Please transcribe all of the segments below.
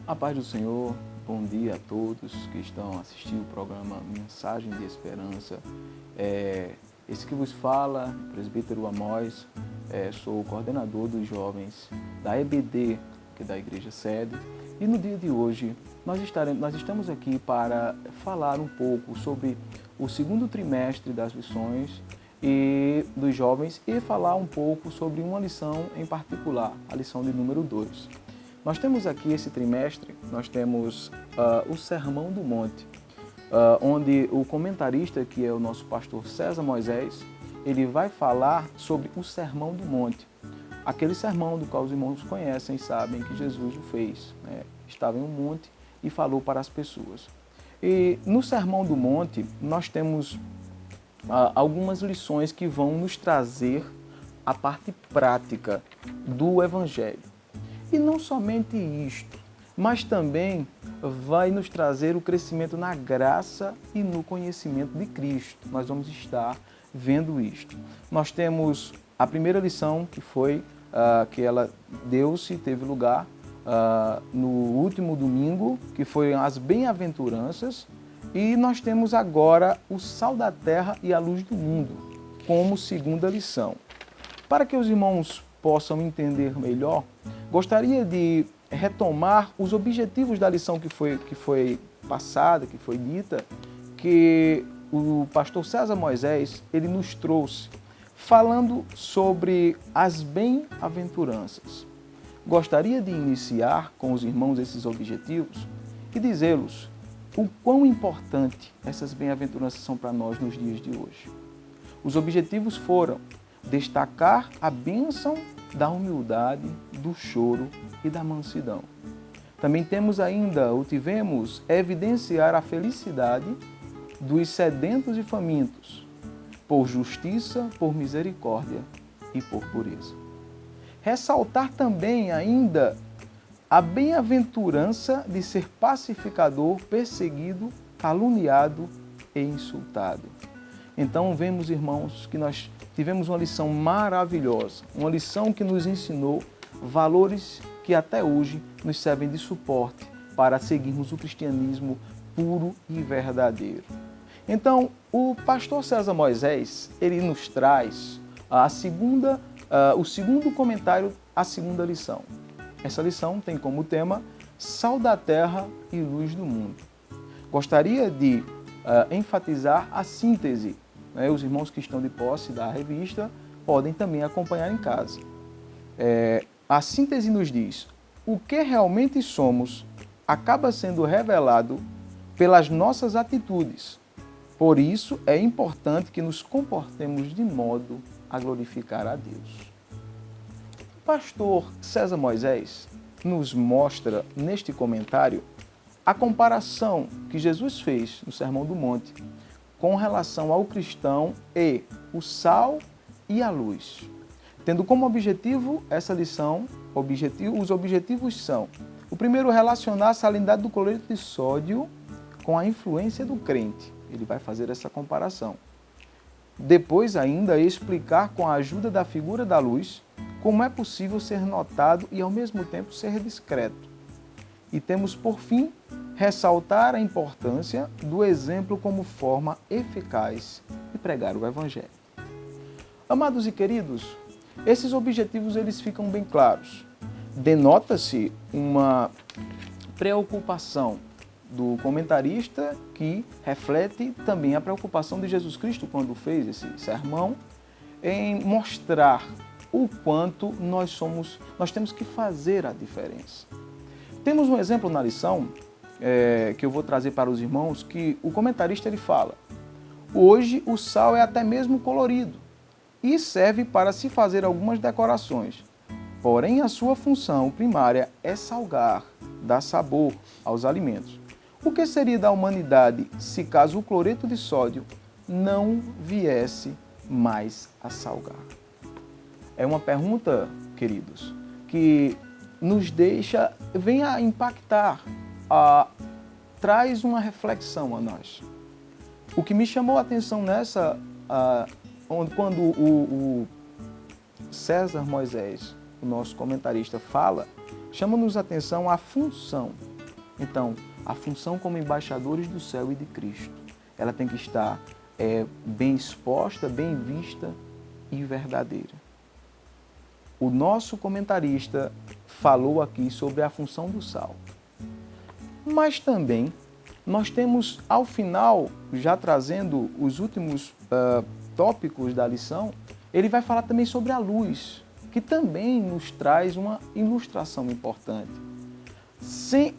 A paz do Senhor, bom dia a todos que estão assistindo o programa Mensagem de Esperança. Esse que vos fala, presbítero Amós, sou o coordenador dos jovens da EBD, que é da Igreja Sede. E no dia de hoje, nós estamos aqui para falar um pouco sobre o segundo trimestre das lições e dos jovens e falar um pouco sobre uma lição em particular, a lição de número 2. Nós temos aqui esse trimestre, nós temos o Sermão do Monte, onde o comentarista, que é o nosso pastor César Moisés, ele vai falar sobre o Sermão do Monte. Aquele sermão do qual os irmãos conhecem e sabem que Jesus o fez, né? Estava em um monte e falou para as pessoas. E no Sermão do Monte, nós temos algumas lições que vão nos trazer a parte prática do Evangelho. E não somente isto, mas também vai nos trazer o crescimento na graça e no conhecimento de Cristo. Nós vamos estar vendo isto. Nós temos a primeira lição, que foi que ela deu-se, teve lugar no último domingo, que foi as bem-aventuranças, e nós temos agora o sal da terra e a luz do mundo, como segunda lição. Para que os irmãos possam entender melhor, gostaria de retomar os objetivos da lição que foi passada, que foi dita, que o pastor César Moisés ele nos trouxe, falando sobre as bem-aventuranças. Gostaria de iniciar com os irmãos esses objetivos e dizê-los o quão importante essas bem-aventuranças são para nós nos dias de hoje. Os objetivos foram destacar a bênção da humildade, do choro e da mansidão. Também tivemos evidenciar a felicidade dos sedentos e famintos, por justiça, por misericórdia e por pureza. Ressaltar também ainda a bem-aventurança de ser pacificador, perseguido, caluniado e insultado. Então vemos, irmãos, que nós tivemos uma lição maravilhosa, uma lição que nos ensinou valores que até hoje nos servem de suporte para seguirmos o cristianismo puro e verdadeiro. Então, o pastor César Moisés, ele nos traz o segundo comentário, a segunda lição. Essa lição tem como tema Sal da Terra e Luz do Mundo. Gostaria de enfatizar a síntese. Os irmãos que estão de posse da revista podem também acompanhar em casa. A síntese nos diz: o que realmente somos acaba sendo revelado pelas nossas atitudes. Por isso, é importante que nos comportemos de modo a glorificar a Deus. O pastor César Moisés nos mostra, neste comentário, a comparação que Jesus fez no Sermão do Monte com relação ao cristão e o sal e a luz. Tendo como objetivo essa lição, os objetivos são: o primeiro, relacionar a salinidade do cloreto de sódio com a influência do crente. Ele vai fazer essa comparação. Depois ainda explicar com a ajuda da figura da luz como é possível ser notado e ao mesmo tempo ser discreto. E temos por fim ressaltar a importância do exemplo como forma eficaz de pregar o Evangelho. Amados e queridos, esses objetivos eles ficam bem claros. Denota-se uma preocupação do comentarista que reflete também a preocupação de Jesus Cristo quando fez esse sermão em mostrar o quanto nós temos que fazer a diferença. Temos um exemplo na lição que eu vou trazer para os irmãos, que o comentarista ele fala: hoje o sal é até mesmo colorido e serve para se fazer algumas decorações. Porém, a sua função primária é salgar, dar sabor aos alimentos. O que seria da humanidade se caso o cloreto de sódio não viesse mais a salgar? É uma pergunta, queridos, que nos vem a impactar, traz uma reflexão a nós. O que me chamou a atenção quando o César Moisés, o nosso comentarista, fala, chama-nos a atenção a função. Então, a função como embaixadores do céu e de Cristo, ela tem que estar bem exposta, bem vista e verdadeira. O nosso comentarista falou aqui sobre a função do sal. Mas também nós temos, ao final, já trazendo os últimos tópicos da lição, ele vai falar também sobre a luz, que também nos traz uma ilustração importante.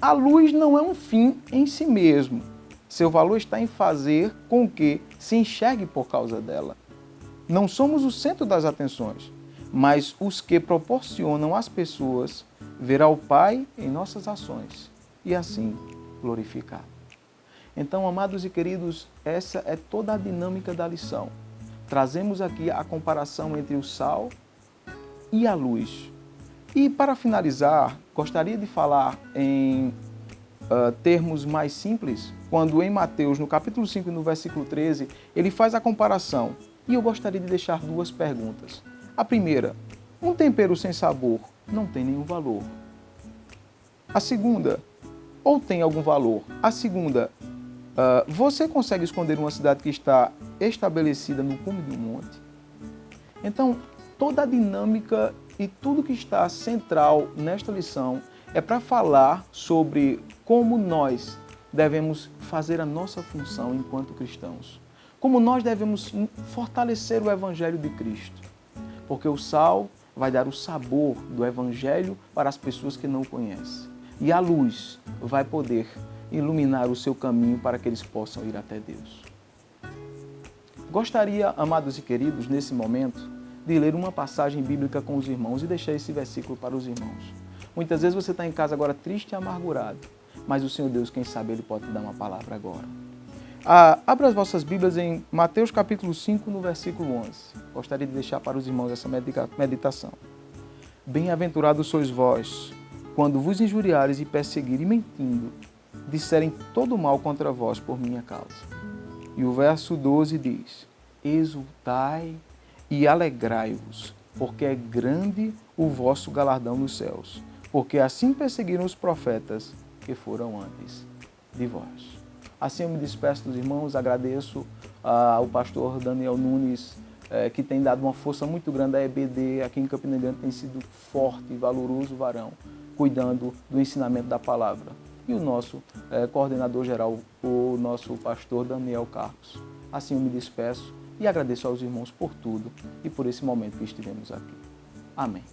A luz não é um fim em si mesmo. Seu valor está em fazer com que se enxergue por causa dela. Não somos o centro das atenções, mas os que proporcionam às pessoas ver ao Pai em nossas ações e assim glorificar. Então, amados e queridos, essa é toda a dinâmica da lição. Trazemos aqui a comparação entre o sal e a luz. E para finalizar, gostaria de falar em termos mais simples, quando em Mateus, no capítulo 5, no versículo 13, ele faz a comparação. E eu gostaria de deixar duas perguntas. A primeira, um tempero sem sabor não tem nenhum valor. A segunda, ou tem algum valor? A segunda, você consegue esconder uma cidade que está estabelecida no cume de um monte? Então, toda a dinâmica e tudo que está central nesta lição é para falar sobre como nós devemos fazer a nossa função enquanto cristãos. Como nós devemos fortalecer o Evangelho de Cristo. Porque o sal vai dar o sabor do Evangelho para as pessoas que não o conhecem. E a luz vai poder iluminar o seu caminho para que eles possam ir até Deus. Gostaria, amados e queridos, nesse momento, de ler uma passagem bíblica com os irmãos e deixar esse versículo para os irmãos. Muitas vezes você está em casa agora triste e amargurado, mas o Senhor Deus, quem sabe, Ele pode te dar uma palavra agora. Abra as vossas Bíblias em Mateus capítulo 5, no versículo 11. Gostaria de deixar para os irmãos essa meditação. Bem-aventurados sois vós, quando vos injuriares e perseguirem mentindo, disserem todo mal contra vós por minha causa. E o verso 12 diz, exultai e alegrai-vos, porque é grande o vosso galardão nos céus, porque assim perseguiram os profetas que foram antes de vós. Assim eu me despeço dos irmãos, agradeço ao pastor Daniel Nunes, que tem dado uma força muito grande à EBD, aqui em Campina Grande tem sido forte e valoroso varão, cuidando do ensinamento da palavra. E o nosso coordenador geral, o nosso pastor Daniel Carlos. Assim eu me despeço e agradeço aos irmãos por tudo e por esse momento que estivemos aqui. Amém.